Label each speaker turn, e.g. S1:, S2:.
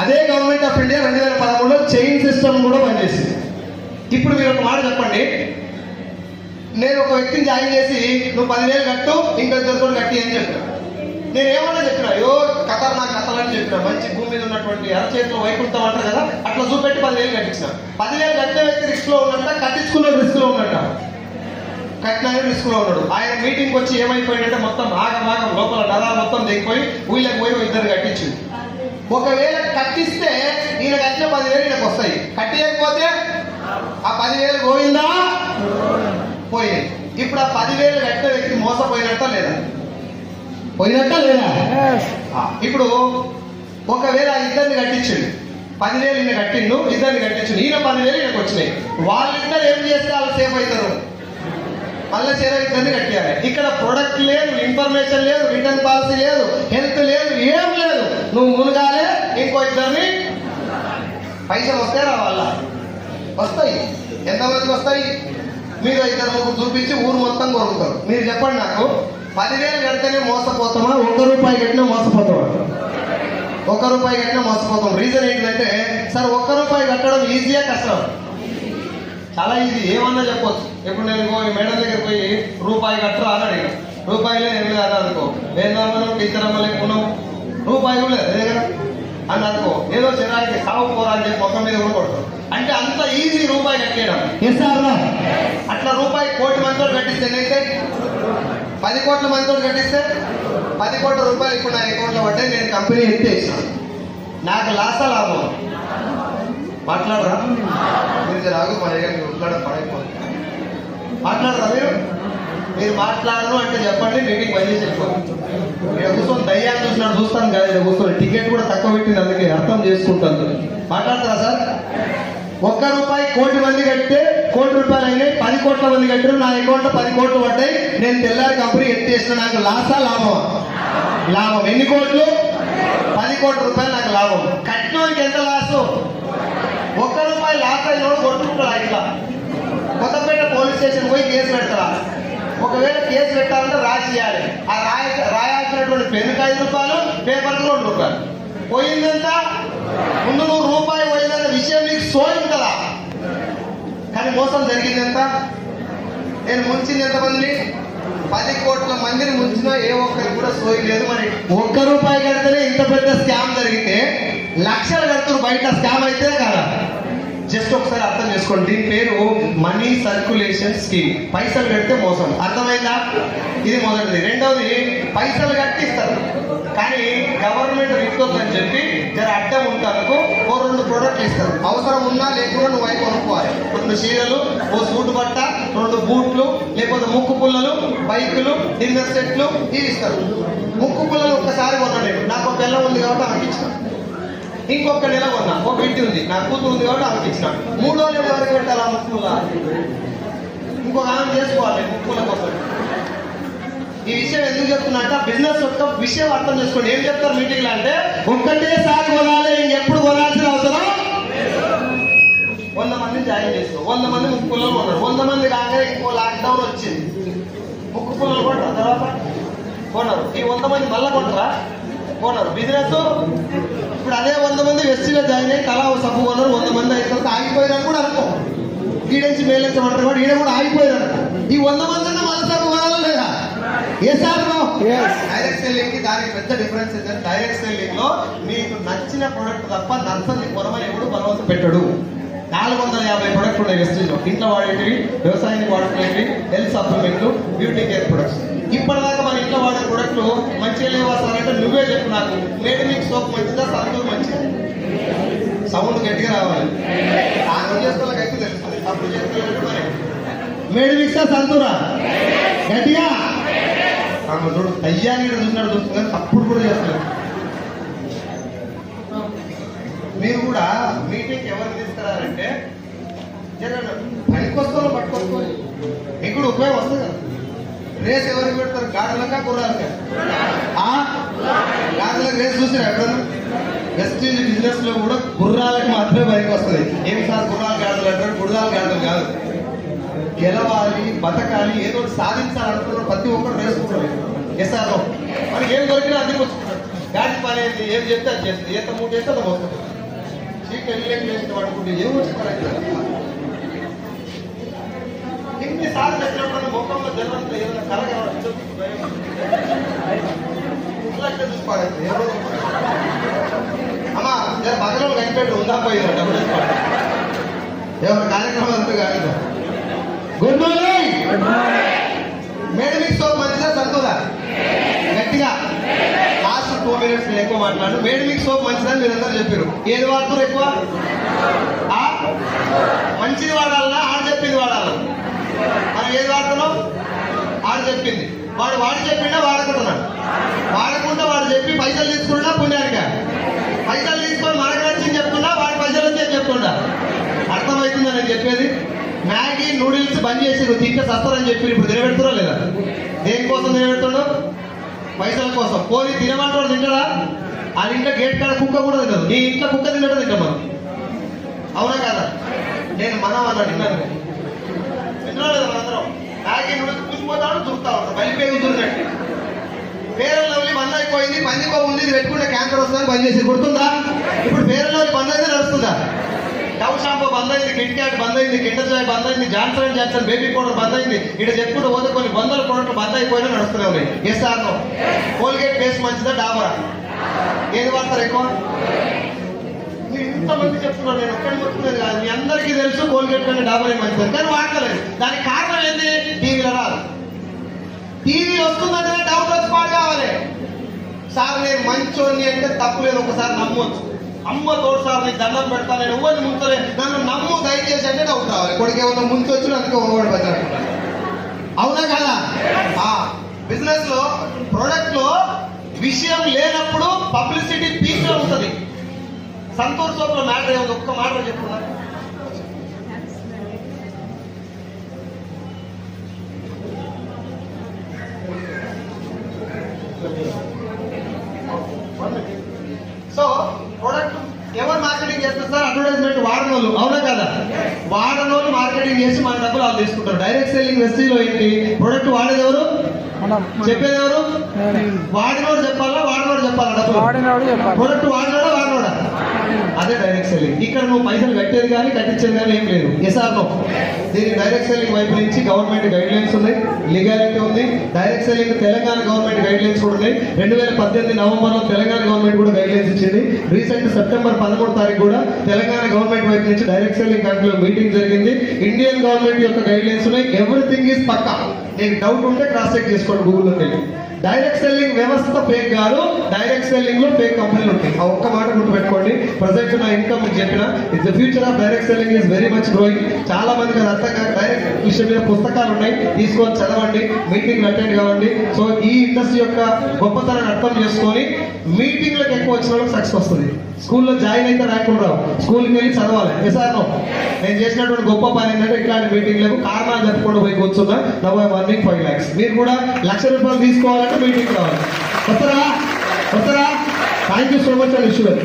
S1: అదే government of India 2013లో chain system కూడా పనిచేసింది. ఇప్పుడు మీరు ఒక మాట చెప్పండి, నేను ఒక వ్యక్తిని జాయిన్ చేసి నువ్వు 10,000 కట్టు ఇంకా ఇద్దరితో కట్టి అని చెప్పిన, నేను ఏమన్నా చెప్పిన అయ్యో కథలు నాకు కథలని చెప్పిన, మంచి భూమి మీద ఉన్నటువంటి అరచేతిలో వైకుంఠం అంటారు కదా, అట్లా చూపెట్టి 10,000 కట్టించిన. 10,000 కట్టే వ్యక్తి రిస్క్ లో ఉన్నట్ట, కట్టించుకున్న రిస్క్ లో ఉన్నట్ట? కట్టిన రిస్క్ లో ఉన్నాడు. ఆయన మీటింగ్ వచ్చి ఏమైపోయిందంటే మొత్తం ఆగమాగం లోపల నరాలు మొత్తం దిగిపోయి ఊళ్ళకి పోయి ఇద్దరు కట్టించింది. ఒకవేళ కట్టిస్తే ఈయన కట్టిన 10,000 ఈయనకు వస్తాయి, కట్టేయకపోతే ఆ 10,000 పోయిందా? పోయింది. ఇప్పుడు ఆ 10,000 కట్టిన వ్యక్తి మోసపోయినట్ట లేదా? పోయినట్ట లేదా? ఇప్పుడు ఒకవేళ ఇద్దరిని కట్టించండి, 10,000 ఈయన కట్టిండు, ఇద్దరిని కట్టించండి, ఈయన 10,000 ఈయనకు వచ్చినాయి. వాళ్ళిద్దరు ఏం చేస్తే వాళ్ళు సేఫ్ అవుతారు? మళ్ళీ చేరే ఇద్దరిని కట్టాలి. ఇక్కడ ప్రొడక్ట్ లేదు, ఇన్ఫర్మేషన్ లేదు, రిటర్న్ పాలసీ లేదు, హెల్త్ లేదు, ఏం లేదు. నువ్వు మునగాలే, ఇంకో ఇద్దరిని. పైసలు వస్తే రావాలా? వస్తాయి. ఎంతమందికి వస్తాయి? మీరు ఇద్దరు ముగ్గురు చూపించి ఊరు మొత్తం కొరుకుతారు. మీరు చెప్పండి నాకు, 10,000 కడితేనే మోసపోతామా, ₹1 కట్టినా మోసపోతామా? ₹1 కట్టినా మోసపోతాం. రీజన్ ఏంటంటే, సార్ ₹1 కట్టడం ఈజీయా కష్టం? చాలా ఈజీ, ఏమన్నా చెప్పొచ్చు. ఇప్పుడు నేను మేడం దగ్గర పోయి ₹1 కట్టరా అని అడిగాను, రూపాయలే ఏమి లేదు అనుకో, వేద్దామని ఇద్దరమ్మ లేకున్నావు, రూపాయి కూడా లేదు దగ్గర అని అనుకో, ఏదో చిరాకి సాగు పోరా అని చెప్పి మొక్క మీద కూడా కొడతారు. అంటే అంత ఈజీ ₹1 కట్టేయడం. అట్లా ₹1 కోటి మందితో కట్టిస్తే నేనైతే 10 కోట్ల మందితో కట్టిస్తే 10 కోట్ల రూపాయలు ఇప్పుడు నా అకౌంట్లో పడ్డాయి. నేను కంపెనీ ఎత్తేసాను, నాకు లాసా లాభం? మాట్లాడరా మీరు? రాగు మా దగ్గర మాట్లాడడం పడైపోతుంది. మాట్లాడరా మీరు? మీరు మాట్లాడరు అంటే చెప్పండి, మీటింగ్ బంద్ చేసి వెళ్ళిపోతుంది. నేను కూర్చొని దయ్యాన్ని చూసినాడు చూస్తాను కదా, నేను కూర్చొని టికెట్ కూడా తక్కువ పెట్టింది, అందుకే అర్థం చేసుకుంటాను. మాట్లాడతారా సార్? ₹1 కోటి మంది కట్టితే ₹1 అయినాయి, 10 కోట్ల మంది కట్టారు, నా అకౌంట్లో 10 కోట్లు పడ్డాయి. నేను తెల్లారి కంపెనీ ఎత్తేసిన, నాకు లాసా లాభమా? లాభం. ఎన్ని కోట్లు? 10 కోట్ల రూపాయలు నాకు లాభం. కట్టినోనికి ఎంత లాసు? ₹1 లాస్ అయినోడు కొట్టుకుంటారా? ఇట్లా కొత్తపేట పోలీస్ స్టేషన్ పోయి కేసు పెడతారా? ఒకవేళ కేసు పెట్టాలంటే రాసియాలి. ఆ రాయాల్సినటువంటి పెన్నుకి ₹5, పేపర్కి ₹2. పోయిందంతా ముందు నువ్వు ₹1 పోయిందన్న విషయం నీకు సోయి కదా. కానీ మోసం జరిగింది ఎంత? నేను ముంచింది ఎంతమందిని? 10 కోట్ల మందిని ముంచినా ఏ ఒక్కరికి కూడా సోయి లేదు. మరి ₹1 కడితేనే ఇంత పెద్ద స్కామ్ జరిగితే లక్షలు కడుతున్నారు బయట, స్కామ్ అయితే కదా? జస్ట్ ఒకసారి అర్థం చేసుకోండి. దీని పేరు మనీ సర్క్యులేషన్ స్కీమ్. పైసలు కడితే మోసం, అర్థమైందా? ఇది మొదటిది. రెండవది, పైసలు కట్టిస్తారు కానీ గవర్నమెంట్ ఇస్తుందని చెప్పి జర అడ్డం ఉంటానుకో ఓ 2 ప్రోడక్ట్లు ఇస్తారు. అవసరం ఉన్నా లేకుండా నువ్వు అవి కొనుక్కోవాలి. 2 చీరలు, ఓ సూటు బట్ట, 2 బూట్లు, లేకపోతే ముక్కు పుల్లలు, బైకులు, డిన్నర్ సెట్లు ఇవి ఇస్తారు. ముక్కు పుల్లలు ఒక్కసారి కొన్నాను, నాకు ఒక పిల్ల ఉంది కాబట్టి ఆమెకి ఇచ్చిన. ఇంకొక నెల కొన్నా, ఒక బిడ్డ ఉంది, నా కూతురు ఉంది కాబట్టి ఆమెకి ఇచ్చిన. 3వ నెల ఎవరికి పెట్టాలా ముక్కులా? ఇంకొక ఆమె చేసుకోవాలి ముక్కుల కోసం. ఈ విషయం ఎందుకు చెప్తున్నా అంటే, బిజినెస్ యొక్క విషయం అర్థం చేసుకోండి. ఏం చెప్తారు మీటింగ్ లో అంటే, ఒక్కటేసారి కొనాలి, ఇంకెప్పుడు కొనాల్సిన అవసరం. 100 మందిని జాయిన్ చేసుకో, 100 మంది ముక్కు పుల్లలు కొన్నారు. 100 మంది కాగా ఇంకో లాక్డౌన్ వచ్చింది, ముక్కు పుల్లలు కొంటారు, తర్వాత కొన్నారు. ఈ 100 మంది మళ్ళా కొంటారా? కొన్నారు. బిజినెస్ ఇప్పుడు అదే 100 మంది వెస్టీలో జాయిన్ అయ్యి తలా సబ్బు కొన్నారు. 100 మంది అయిన తర్వాత ఆగిపోయారని కూడా అనుకో, ఈడెంచి మేలించమంటారు కూడా, ఈడ కూడా ఆగిపోయారు. ఈ 100 మంది మళ్ళీ సబ్బు కొనాలి లేదా? ఏ సార్? డైరెక్ట్ సెల్లింగ్ కి దానికి పెద్ద డిఫరెన్స్ ఏంటంటే, డైరెక్ట్ సెల్లింగ్ లో మీకు నచ్చిన ప్రొడక్ట్ తప్ప నచ్చని కొనమని ఎవడు బలవంతం పెట్టడు. 450 ప్రొడక్ట్ ఉన్నాయి వెస్టీలో. ఇంట్లో వాడేటివి, వ్యవసాయానికి వాడుకునేవి, హెల్త్ సప్లిమెంట్లు, బ్యూటీ కేర్ ప్రొడక్ట్స్. ఇప్పటిదాకా మన ఇంట్లో వాడే ప్రొడక్ట్లు మంచిగా లేవా సార్ అంటే నువ్వే చెప్పు నాకు. మేడమిక్ సోప్ మంచిదా, సంతూర్ మంచిదా? సౌండ్ గట్టిగా రావాలి. ఆంగ్లం చేసుకోవాలని అయితే తెలుస్తుంది, అప్పుడు చేసుకోవాలంటే మరి మేడమిక్సా సంతూరా? గట్టిగా చూడు, అయ్యాన్ని చూసినాడు చూస్తుంది కానీ అప్పుడు కూడా చేస్తారు. మీరు కూడా మీటింగ్ ఎవరు తీసుకురారంటే పనికొస్తాలో పట్టుకోవాలి, మీకు కూడా ఉపయోగం వస్తుంది కదా. రేస్ ఎవరికి పెడతారు? గాడులకా గుర్రాలకా? గాడులకు రేస్ చూసారు ఎక్కడన్నా? వెస్టీజ్ బిజినెస్ లో కూడా గుర్రాలకు మాత్రమే పనికి వస్తుంది. ఏం సార్ గుర్రాలు గాడులు అంటారు? గుర్రాలు గాడులు కాదు, గెలవాలి, బతకాలి, ఏదో సాధించాలనుకున్న ప్రతి ఒక్కరు రేసుకుంటారు. ఎస్ఆర్ మనకి ఏం దొరికినా అందుకు వస్తుంటారు. గాడి పని ఏంటి? ఏం చెప్తే అది చేస్తుంది, ఎంత మూడు చేస్తే అది మోస్తుంది. చీట్లు ఎల్లేం చేసిన పడుకుంటే ఏం వచ్చి ఎన్నిసార్లు చెప్పినప్పుడు ముఖంలో జన్మంతా ఏదైనా కలగా చూసి పాడైంది. అమ్మా పక్కన కనిపెట్టు ఉందా పోయిందంట ఎవరి కార్యక్రమం అంతా కాదు. Good morning. మేడమిక్ సోప్ మంచిదా సంతుదా? గట్టిగా లాస్ట్ 2 minutes నేను ఎక్కువ మాట్లాడు. మేడమిక్ సోప్ మంచిదని మీరందరూ చెప్పారు. ఏది వాడుతారు ఎక్కువ? మంచిది వాడాలన్నా ఆడు చెప్పింది వాడాలి. మనం ఏది వాడుతున్నాం? ఆడు చెప్పింది. వాడు చెప్పిండా వాడుకుంటున్నాడు. వాడకుండా వాడు చెప్పి పైసలు తీసుకున్నా పుణ్యానిక. పైసలు తీసుకొని మనకు నచ్చింది చెప్తున్నా, వాడి పైసలు వచ్చి చెప్తుండా. అర్థమవుతుందా నేను చెప్పేది? మ్యాగీ నూడిల్స్ బంద్ చేసి నువ్వు తింటే సస్తారని చెప్పి ఇప్పుడు తినబెడుతున్నా లేదా? దేనికోసం తినబెడుతుండో? పైసల కోసం. పోనీ తినమంటాడు తింటాడా? అది ఇంట్లో గేట్ కాడ కుక్క కూడా తినదు. నీ ఇంట్లో కుక్క తినడం తింటాం మనం. అవునా కదా? నేను మనం అన్నాడు విన్నాను. విన్నా లేదా మనందరం? మ్యాగీ నూడిల్స్ కూసిపోతాడు చూస్తా ఉంటాడు బయలుపేగి చూసినట్టు. పేరెల్ లవ్లీ బంద్ అయిపోయింది, పందికో ఉంది, ఇది పెట్టుకుంటే క్యాన్సర్ వస్తుందని బంద్ చేసి గుర్తుందా? ఇప్పుడు పేరెల్ లవ్లీ బంద్ అయితే నడుస్తుందా? డవ్ షాంపూ బంద్ అయింది, కిట్ క్యాట్ బంద్ అయింది, కిండర్ జాయ్ బంద్ అయింది, Johnson and Johnson baby powder బంద్ అయింది. ఇక్కడ చెప్పుకుంటూ పోతే కొన్ని వందల ప్రోడక్ట్లు బంద్ అయిపోయినా నడుస్తూనే ఉన్నాయి. Yes or no? Colgate paste మంచిదా డాబరా? ఏది వాడతారు ఎక్కువ? మీరు ఇంతమంది చెప్తున్నారు, నేను ఒక్కడి చెప్తున్నది కాదు. మీ అందరికీ తెలుసు కోల్గేట్ కంటే డాబరే మంచిది, కానీ వాడతలేదు. దానికి కారణం ఏంటి? టీవీలో రాదు. టీవీ వస్తుందంటే డౌట్ వచ్చి పాడు కావాలి. సార్ నేను మంచోని అంటే తప్పు లేదు, ఒకసారి నమ్మొచ్చు. అమ్మ తోడు సార్ నీకు దండం పెడతా, నేను ఎవరిని ముంచలే, నన్ను నమ్ము దయచేసి అంటే డౌట్ రావాలి. కొడుకు ఏమన్నా ముంచొచ్చు, అందుకే ఒకటి బజారు. అవునా కదా? బిజినెస్ లో ప్రొడక్ట్ లో విషయం లేనప్పుడు పబ్లిసిటీ పీక్ లో ఉంటుంది. సంతూర్ సోప్ లో మ్యాటర్ ఏముంది? ఒక్క మాట చెప్తున్నా. సో ప్రొడక్ట్ ఎవరు మార్కెటింగ్ చేస్తారు సార్? అడ్వర్టైజ్మెంట్ వాడనోళ్ళు. అవునా కదా? వాడనోళ్ళు మార్కెటింగ్ చేసి మన డబ్బులు వాళ్ళు తీసుకుంటారు. డైరెక్ట్ సెల్లింగ్ వెస్టీలో ఏంటి? ప్రొడక్ట్ వాడేది ఎవరు? చెప్పేది ఎవరు? వాడినోడు చెప్పాలా వాడినోడు చెప్పాలా? డబ్బులు ప్రొడక్ట్ వాడినోడా వాడినోడా? అదే డైరెక్ట్ సెల్లింగ్. ఇక్కడ నువ్వు పైసలు కట్టేది కానీ కట్టించేది కానీ ఏం లేదు. Yes or no? దీనికి డైరెక్ట్ సెల్లింగ్ వైపు నుంచి గవర్నమెంట్ గైడ్ లైన్స్ ఉన్నాయి, లీగాలిటీ ఉంది. Direct selling Telangana government guidelines కూడా ఉన్నాయి. 2018 నవంబర్లో తెలంగాణ గవర్నమెంట్ కూడా గైడ్ లైన్స్ ఇచ్చింది. రీసెంట్ సెప్టెంబర్ 13వ తారీఖు కూడా తెలంగాణ గవర్నమెంట్ వైపు నుంచి డైరెక్ట్ సెల్లింగ్ కంట్రీలో మీటింగ్ జరిగింది. ఇండియన్ గవర్నమెంట్ యొక్క గైడ్ లైన్స్ ఉన్నాయి. ఎవ్రీథింగ్ ఈజ్ పక్కా. నీకు డౌట్ ఉంటే క్రాస్ చెక్ చేసుకోండి గూగుల్లోకి వెళ్ళి. డైరెక్ట్ సెల్లింగ్ వ్యవస్థ ఫేక్ కాదు, డైరెక్ట్ సెల్లింగ్ లో ఫేక్ కంపెనీలు ఉంటాయి. ఆ ఒక్క మాట గుర్తుపెట్టుకోండి. ప్రజెంట్ నా ఇన్కమ్ మీకు చెప్పిన it's the future of direct selling is very much growing. చాలా మందికి అది అర్థం కాదు. డైరెక్ట్ విషయం మీద పుస్తకాలు ఉన్నాయి, తీసుకొని చదవండి, మీటింగ్ అటెండ్ కావండి. సో ఈ ఇండస్ట్రీ యొక్క గొప్పతనాన్ని అర్థం చేసుకొని మీటింగ్లకు ఎక్కువ వచ్చిన వాళ్ళకి సక్సెస్ వస్తుంది. స్కూల్లో జాయిన్ అయితే రాకుండా రావు, స్కూల్కి వెళ్ళి చదవాలి. ఎసార్నో నేను చేసినటువంటి గొప్ప పని ఏంటంటే ఇట్లాంటి మీటింగ్లకు కారణాలు చెప్పుకుంటూ పోయి కూర్చున్నా. Now I earning 5 lakhs. మీరు కూడా ₹1,00,000 తీసుకోవాలంటే మీటింగ్ రావాలి. వస్తారా? Thank you so much and wish you well.